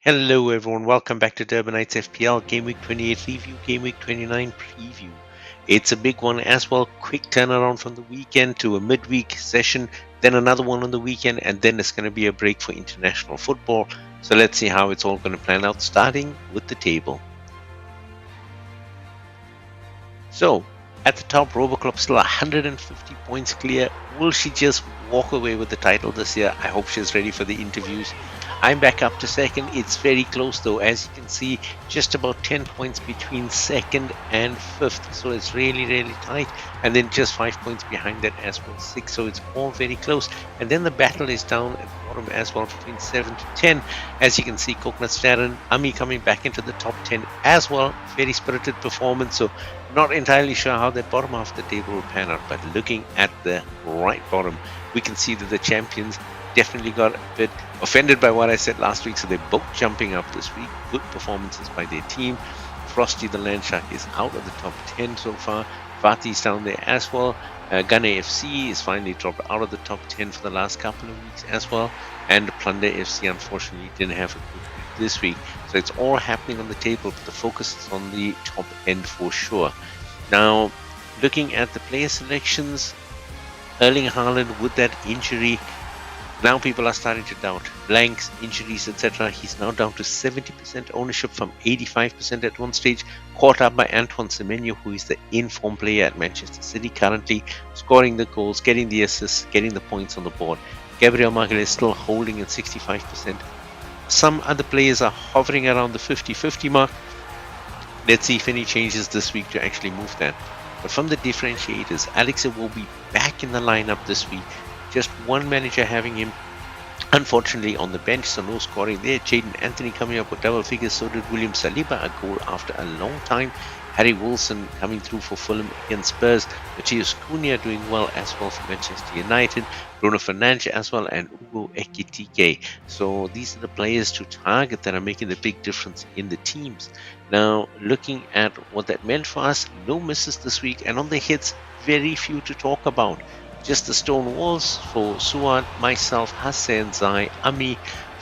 Hello everyone, welcome back to Durbanites FPL Game Week 28 review, Game Week 29 preview. It's a big one as well, quick turnaround from the weekend to a midweek session, then another one on the weekend, and then it's going to be a break for international football. So let's see how it's all going to plan out, starting with the table. So, at the top, Roboclop still 150 points clear. Will she just walk away with the title this year? I hope she's ready for the interviews. I'm back up to second. It's very close though, as you can see, just about 10 points between second and fifth. So it's really tight. And then just 5 points behind that as well, 6. So it's all very close. And then the battle is down at the bottom as well, between 7 to 10. As you can see, Coconut Starin, Ami coming back into the top 10 as well. Very spirited performance. So not entirely sure how the bottom half of the table will pan out, but looking at the right bottom, we can see that the champions definitely got a bit offended by what I said last week, so they're both jumping up this week. Good performances by their team. Frosty the Landshark is out of the top 10 so far. Vati's down there as well. Gunner FC is finally dropped out of the top 10 for the last couple of weeks as well. And Plunder FC unfortunately didn't have a good week this week. So it's all happening on the table, but the focus is on the top end for sure. Now, looking at the player selections, Erling Haaland with that injury, now people are starting to doubt. Blanks, injuries, etc. He's now down to 70% ownership from 85% at one stage, caught up by Antoine Semenyo, who is the in-form player at Manchester City currently, scoring the goals, getting the assists, getting the points on the board. Gabriel Magalhaes is still holding at 65%. Some other players are hovering around the 50-50 mark. Let's see if any changes this week to actually move that. But from the differentiators, Alex will be back in the lineup this week. Just one manager having him, unfortunately, on the bench, so no scoring there. Jaden Anthony coming up with double figures, so did William Saliba, a goal after a long time. Harry Wilson coming through for Fulham against Spurs. Matheus Cunha doing well as well for Manchester United. Bruno Fernandes as well, and Ugo Ekitike. So these are the players to target that are making the big difference in the teams. Now, looking at what that meant for us, no misses this week, and on the hits, very few to talk about. Just the stone walls for Suad, myself, Hassan, Zai, Ami,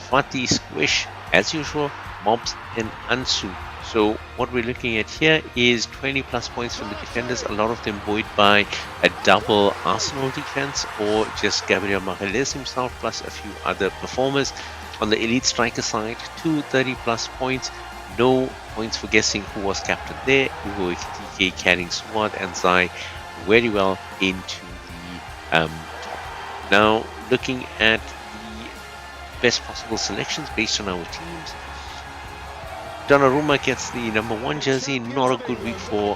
Fatih, Squish, as usual, Mobs, and Ansu. So what we're looking at here is 20 plus points from the defenders, a lot of them buoyed by a double Arsenal defense or just Gabriel Magalhaes himself plus a few other performers. On the elite striker side, 230 plus points, no points for guessing who was captain there. Ugo Ekitike carrying Suad and Zai very well into top. Now looking at the best possible selections based on our teams, Donnarumma gets the number 1 jersey. Not a good week for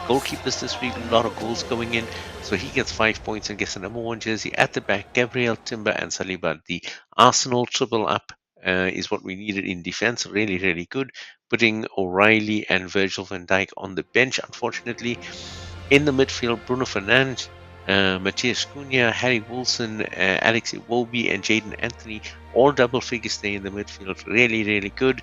goalkeepers this week. A lot of goals going in, so he gets 5 points and gets the number 1 jersey. At the back, Gabriel, Timber, and Saliba. The Arsenal triple up is what we needed in defense. Really good. Putting O'Reilly and Virgil van Dijk on the bench, unfortunately. In the midfield, Bruno Fernandes, Matheus Cunha, Harry Wilson, Alex Iwobi, and Jaden Anthony, all double figures there in the midfield. Really good,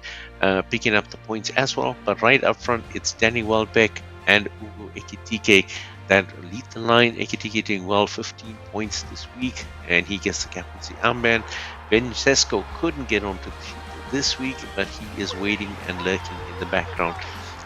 picking up the points as well. But right up front, it's Danny Welbeck and Ugo Ekitike that lead the line. Ekitike doing well, 15 points this week, and he gets the captaincy armband. Ben Sesko couldn't get onto the field this week, but he is waiting and lurking in the background.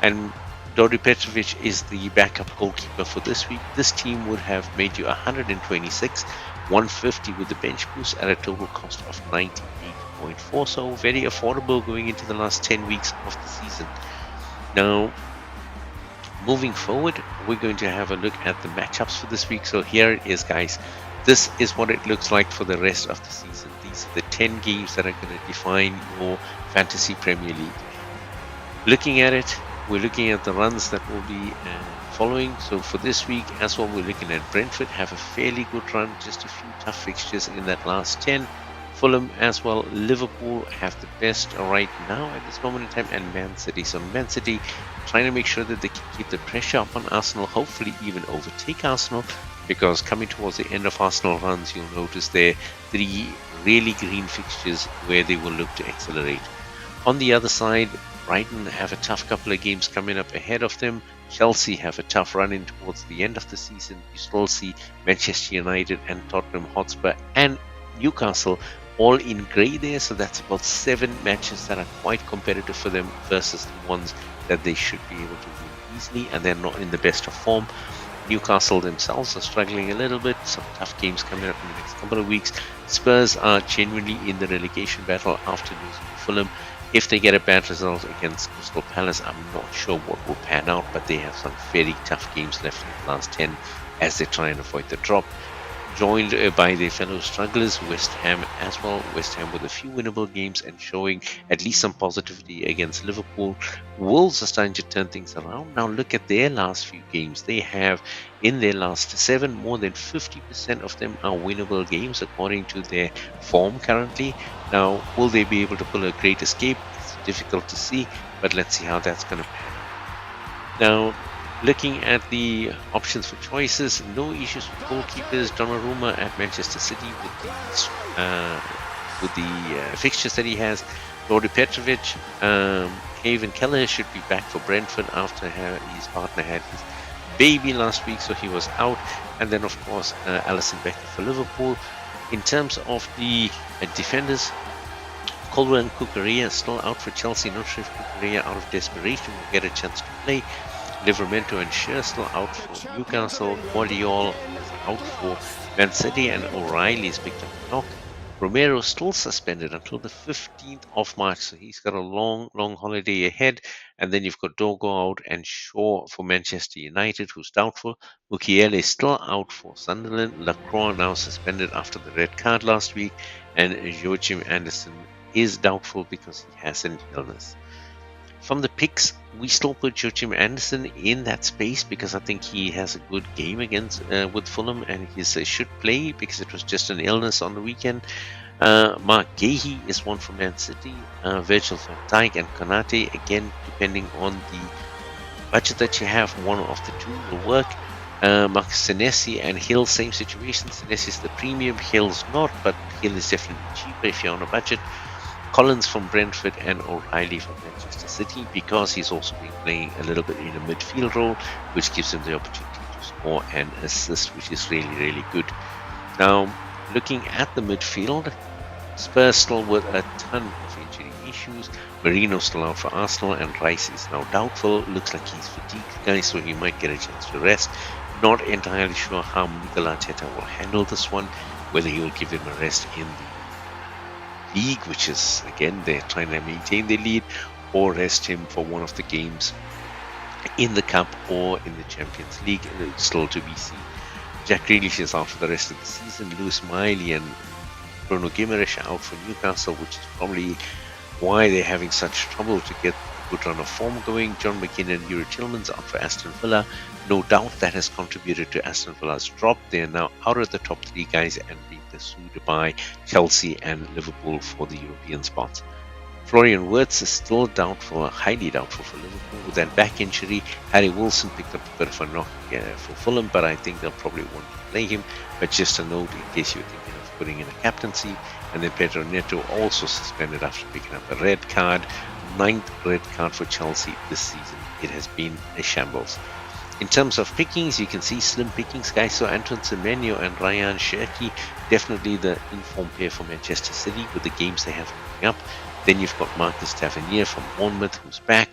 And Dodi Petrovic is the backup goalkeeper for this week. This team would have made you 126, 150 with the bench boost at a total cost of 98.4. So very affordable going into the last 10 weeks of the season. Now, moving forward, we're going to have a look at the matchups for this week. So here it is, guys. This is what it looks like for the rest of the season. These are the 10 games that are going to define your Fantasy Premier League. Looking at it, we're looking at the runs that will be following. So for this week as well, we're looking at Brentford have a fairly good run, just a few tough fixtures in that last 10. Fulham as well, Liverpool have the best right now at this moment in time, and Man City. So Man City trying to make sure that they can keep the pressure up on Arsenal, hopefully even overtake Arsenal, because coming towards the end of Arsenal runs, you'll notice there 3 really green fixtures where they will look to accelerate. On the other side, Brighton have a tough couple of games coming up ahead of them. Chelsea have a tough run in towards the end of the season. You still see Manchester United and Tottenham Hotspur and Newcastle all in grey there, so that's about 7 matches that are quite competitive for them versus the ones that they should be able to win easily, and they're not in the best of form. Newcastle themselves are struggling a little bit. Some tough games coming up in the next couple of weeks. Spurs are genuinely in the relegation battle after losing to Fulham. If they get a bad result against Crystal Palace, I'm not sure what will pan out, but they have some very tough games left in the last 10 as they try and avoid the drop. Joined by their fellow strugglers, West Ham as well. West Ham with a few winnable games and showing at least some positivity against Liverpool. Wolves are starting to turn things around. Now look at their last few games. They have, in their last 7, more than 50% of them are winnable games according to their form currently. Now, will they be able to pull a great escape? It's difficult to see, but let's see how that's going to pan out. Now, looking at the options for choices, no issues with goalkeepers. Donnarumma at Manchester City with the fixtures that he has. Lodi Petrovic, Haven Keller should be back for Brentford after his partner had his baby last week, so he was out. And then, of course, Alisson Becker for Liverpool. In terms of the defenders, Colwell and Cucurella still out for Chelsea. Not sure if Cucurella, out of desperation, will get a chance to play. Livramento and Shearer still out for Newcastle. Guardiola is out for Man City, and O'Reilly's picked up a knock. Romero still suspended until the 15th of March, so he's got a long holiday ahead. And then you've got Dogo out and Shaw for Manchester United, who's doubtful. Mukiele is still out for Sunderland. Lacroix now suspended after the red card last week, and Joachim Andersen is doubtful because he has an illness. From the picks, we still put Joachim Andersen in that space because I think he has a good game against with Fulham, and he should play because it was just an illness on the weekend. Mark Gahey is one for Man City. Virgil van Dijk and Konate, again, depending on the budget that you have, one of the two will work. Marcus Senesi and Hill, same situation. Senesi is the premium, Hill's not, but Hill is definitely cheaper if you're on a budget. Collins from Brentford and O'Reilly from Manchester City, because he's also been playing a little bit in a midfield role, which gives him the opportunity to score and assist, which is really good. Now, looking at the midfield, Spurs still with a ton of injury issues. Marino's still out for Arsenal, and Rice is now doubtful. Looks like he's fatigued, guys, so he might get a chance to rest. Not entirely sure how Mikel Arteta will handle this one, whether he will give him a rest in the league, which is, again, they're trying to maintain their lead, or rest him for one of the games in the Cup or in the Champions League. It's still to be seen. Jack Grealish is out for the rest of the season. Lewis Miley and Bruno Guimaraes are out for Newcastle, which is probably why they're having such trouble to get a good run of form going. John McGinn and Yuri Tillman's out for Aston Villa. No doubt that has contributed to Aston Villa's drop. They are now out of the top 3, guys, and being pursued by Chelsea and Liverpool for the European spots. Florian Wirtz is still doubtful, highly doubtful for Liverpool with that back injury. Harry Wilson picked up a bit of a knock for Fulham, but I think they'll probably want to play him. But just a note in case you're thinking of putting in a captaincy. And then Pedro Neto also suspended after picking up a red card. 9th red card for Chelsea this season. It has been a shambles. In terms of pickings, you can see slim pickings, guys. So Anton Semenyo and Ryan Cherki, definitely the informed pair for Manchester City with the games they have coming up. Then you've got Marcus Tavernier from Bournemouth, who's back.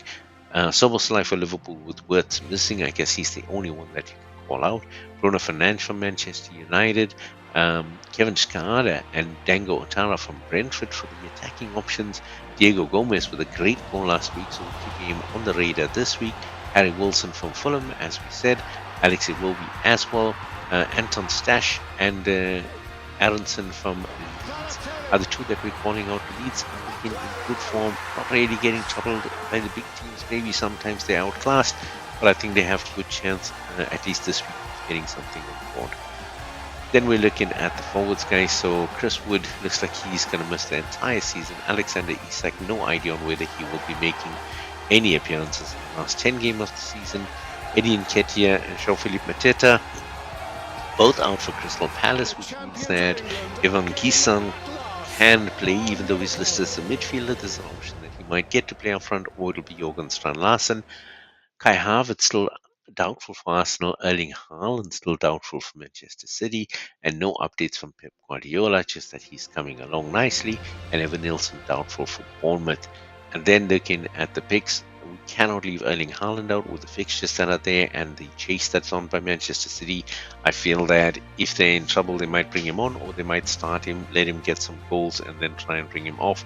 Soboslai for Liverpool with Wirtz missing. I guess he's the only one that you can call out. Bruno Fernandes from Manchester United. Kevin Skada and Dango Otara from Brentford for the attacking options. Diego Gomez with a great goal last week, so we'll keep him on the radar this week. Harry Wilson from Fulham, as we said. Alex Iwobi as well. Anton Stash and Aronson from Leeds are the two that we're calling out. Leeds are in good form, not really getting troubled by the big teams. Maybe sometimes they're outclassed, but I think they have a good chance, at least this week, of getting something on board. Then we're looking at the forwards, guys. So Chris Wood looks like he's going to miss the entire season. Alexander Isak, no idea on whether he will be making any appearances in the last 10 games of the season. Eddie Nketiah and Jean-Philippe Mateta, both out for Crystal Palace, which means that Evan Gisson can play, even though he's listed as a midfielder. There's an option that he might get to play up front, or it'll be Jorgen Strand Larsen. Kai Havertz still doubtful for Arsenal. Erling Haaland still doubtful for Manchester City, and no updates from Pep Guardiola, just that he's coming along nicely. And Evan Nilsson doubtful for Bournemouth. And then looking at the picks, we cannot leave Erling Haaland out with the fixtures that are there and the chase that's on by Manchester City. I feel that if they're in trouble, they might bring him on, or they might start him, let him get some goals, and then try and bring him off.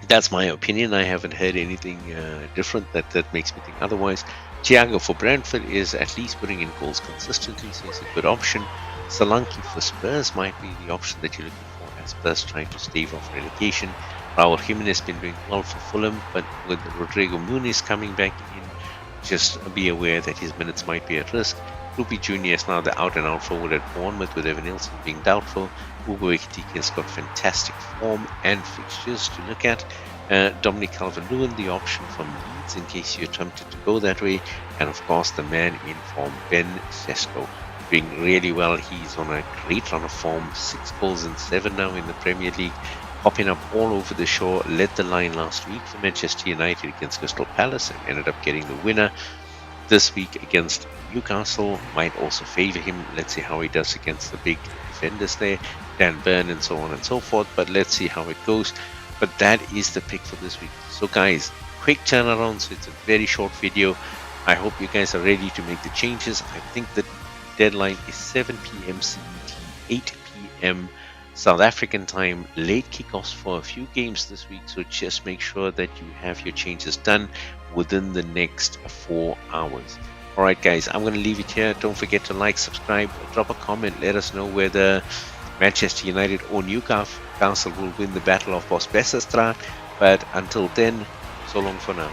That's my opinion. I haven't heard anything different that makes me think otherwise. Thiago for Brentford is at least putting in goals consistently, so it's a good option. Solanke for Spurs might be the option that you're looking for as Spurs trying to stave off relegation. Raul Jimenez has been doing well for Fulham, but with Rodrigo Muniz coming back in, just be aware that his minutes might be at risk. Ruby Jr. is now the out-and-out forward at Bournemouth, with Evan Nilsson being doubtful. Ugo Ekitike has got fantastic form and fixtures to look at. Dominic Calvert-Lewin, the option from Leeds in case you're tempted to go that way. And of course, the man in form, Ben Sesko, doing really well. He's on a great run of form, 6 goals and 7 now in the Premier League. Popping up all over the show, led the line last week for Manchester United against Crystal Palace and ended up getting the winner. This week against Newcastle might also favour him. Let's see how he does against the big defenders there, Dan Burn and so on and so forth, but let's see how it goes. But that is the pick for this week. So guys, quick turnaround, so it's a very short video. I hope you guys are ready to make the changes. I think the deadline is 7 p.m. CET, 8 p.m. South African time, late kickoffs for a few games this week, so just make sure that you have your changes done within the next 4 hours. Alright guys, I'm going to leave it here. Don't forget to like, subscribe, drop a comment, let us know whether Manchester United or Newcastle will win the Battle of Bosbessenstraat. But until then, so long for now.